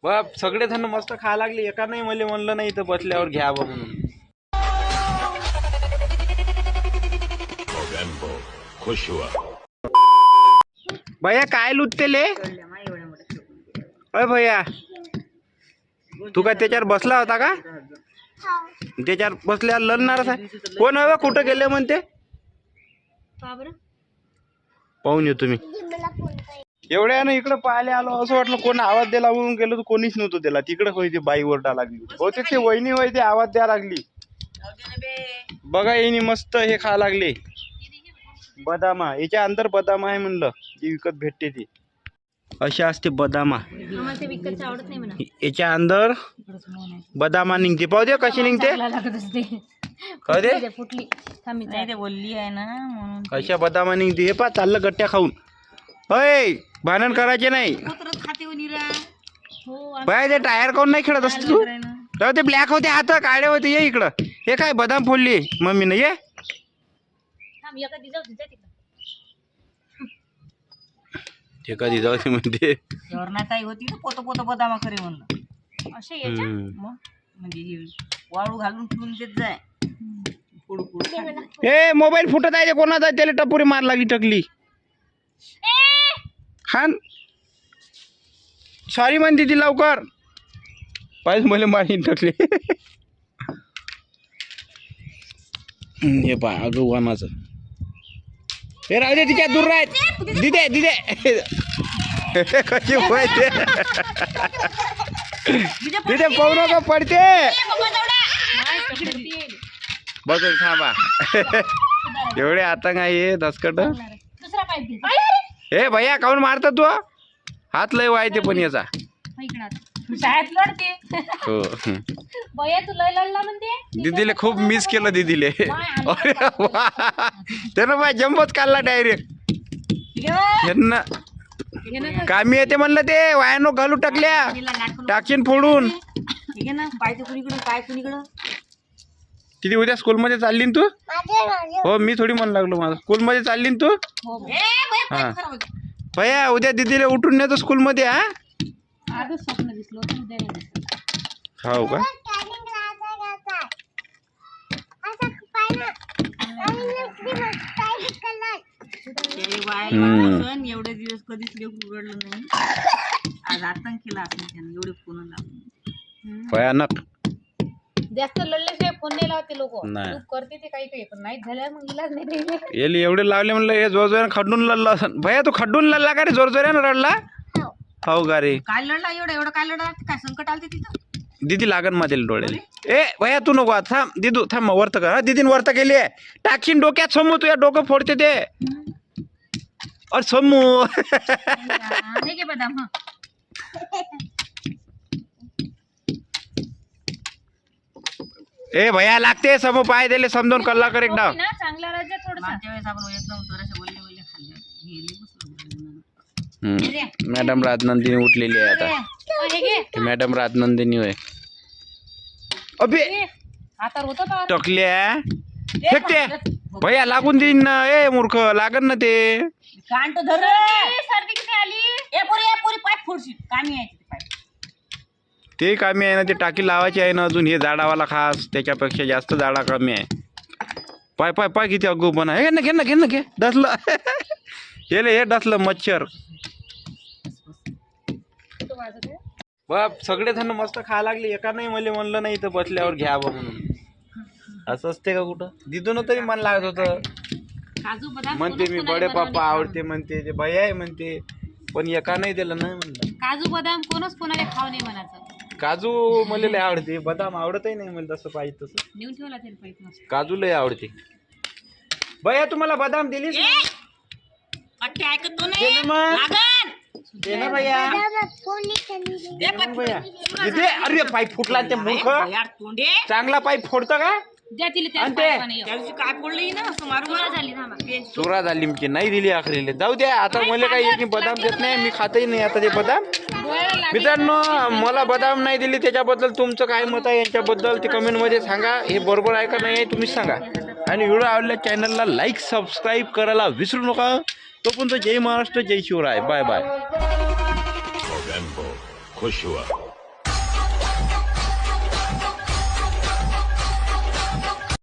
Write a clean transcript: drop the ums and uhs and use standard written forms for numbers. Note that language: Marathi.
बाप सगळे जण मस्त खायला लागले, एका नाही मला म्हणलं नाही तर बसल्यावर घ्या बा म्हणून. खुश हुआ भैया काय लुटतेले? अय भैया तू काय त्याच्यावर बसला होता का? त्याच्यावर बसल्यावर लढणारच आहे. कोण हवं कुठं गेले म्हणते? पाहून येतो मी. एवढ्यानं इकडं पाहायला आलो, असं वाटलं कोण आवाज द्यायला म्हणून गेलो तर कोणीच नव्हतं. त्याला तिकडं होती बाई ओरडा लागली होते, ते वहिनी होय ते आवाज द्या लागली. बघा येणी मस्त हे खा लागले बदामा. याच्या अंदर बदामा आहे म्हणलं, जे विकत भेटते ती अशी असते बदामा. याच्या अंदर बदामा निघते. पाहू दे कशी निघते. कशा बदामा निघते हे पा. चाललं गट्ट्या खाऊन. अय भांडण करायचे नाही बाय. ते टायर काऊन नाही खेळत असत तू? तर ते ब्लॅक होते हात काळे होते. ये इकडं. हे काय बदाम फोडली मम्मीनं. ये ते कधी जाऊ दे म्हणते. होती ना पोत पोत बदामा करे म्हणलं असे म्हणजे वाळू घालून ठेवून देत जाय. हे मोबाईल फुटत आहे कोणाचा, त्याला टपुरी मार लागली टकली. खान सॉरी म्हणते ती लवकर. पाहिजे मला मारी टकली. हे पा अगवानाचं. हे राहू दे तिच्या दूर राहत. दिदे दिदे कशी व्हायचे तिथे पाहू नका पडते. बघ थांबा. एवढे आतंक आहे दसकट. हे भैया काऊन मारत तू? हात लय वायते पण याचा. हो दीदीले खूप मिस केलं दीदीले. अरे वा त्यानं बाय जम्बोच काढला डायरेक्ट. यांना कामी येते म्हणलं ते वायानो घालू टाकल्या. टाकीन फोडून. किती उद्या स्कूल मध्ये चालली ना तू? हो मी थोडी म्हण लागलो माझं. स्कूल मध्ये चालली ना तू? हा भैया उद्या दीदीला उठून नेतो स्कूल मध्ये. हा हो का? एवढे दिवस कधीच लेकरू रडलं नाही. आज आतंक केला असं एवढे फोन लावून. भयानक. जास्त लढल्याशिवाय फोन नाही लावते लोक. करते ते काही काही पण नाही झाल्या मग इलाज नाही. येली एवढे लावले म्हणलं हे जोर जोरानं खड्डून लढला. भैया तू खड्डून लढला का रे? जोर जोरानं रडला? हो का रे? काय लढला एवढं एवढं काय लढला? काय संकट आलते तिथं? दीदी लागन मध्ये डोळ्याला. ए भैया तू नको थांब. दिदू थांब वर्त कर. दीदीन वर्त केली आहे. टाकीन डोक्यात समू तुझ्या डोकं फोडते ते. अरे समू बदाम. ए भैया लागते समू पाय दिले समजून कल्ला कर एकदा. चांगला राज्य थोडं आपण एकदम थोडेसे बोलले बोलले खाल्ले. मॅडम राजनंदिनी उठलेली आहे आता. मॅडम राजनंदिनी होय. अबे टकल्या फेकते. भैया लागून देईन ना. ए मूर्ख लागन ना ते. कांटो धर. सर्दी किती आली? ए पुरी पाय फोडशील. कामी आहे ते पाय. ते कामी आहे ना. ते टाकी लावायची आहे ना अजून. हे झाडावाला खास त्याच्यापेक्षा जास्त झाडा कमी आहे. पाय पाय पाय किती अगो पण आहे. घे ना घे ना घे. डसलं हे डसलं मच्छर. बाप सगळे जण मस्त खायला लागले, एका नाही मला म्हणलं नाही तर बसल्यावर घ्या बा म्हणून. असं असते का कुठं? दिदून तरी मन लागत होतं. म्हणते मी बडे पापा आवडते म्हणते, ते भैया आहे म्हणते, पण एका नाही दिलं नाही म्हणलं. काजू बदाम कोणच कोणाला खाऊ नाही म्हणायचं. काजू मला लय आवडते, बदाम आवडतही नाही मला. तसं पाहिजे तसं नेऊन ठेवला तरी पाहिजे. काजू लय आवडते. भैया तुम्हाला बदाम दिलीस ना भैया? अरे पाईप फुटला ते मूर्ख. चांगला पाईप फोडतं का? काय पडलं ना असं मारून चोरा झाली म्हणजे नाही दिली आखरीले. जाऊ द्या आता. मला काही बदाम देत नाही, मी खातही नाही आता ते बदाम. मित्रांनो मला बदाम नाही दिली त्याच्याबद्दल तुमचं काय मत आहे यांच्याबद्दल ते कमेंट मध्ये सांगा. हे बरोबर आहे का नाही तुम्हीच सांगा. आणि व्हिडिओ आवडल्या चॅनलला लाईक सबस्क्राईब करायला विसरू नका. तोपर्यंत जय महाराष्ट्र जय शिवराय. Bye bye. खुश हुआ.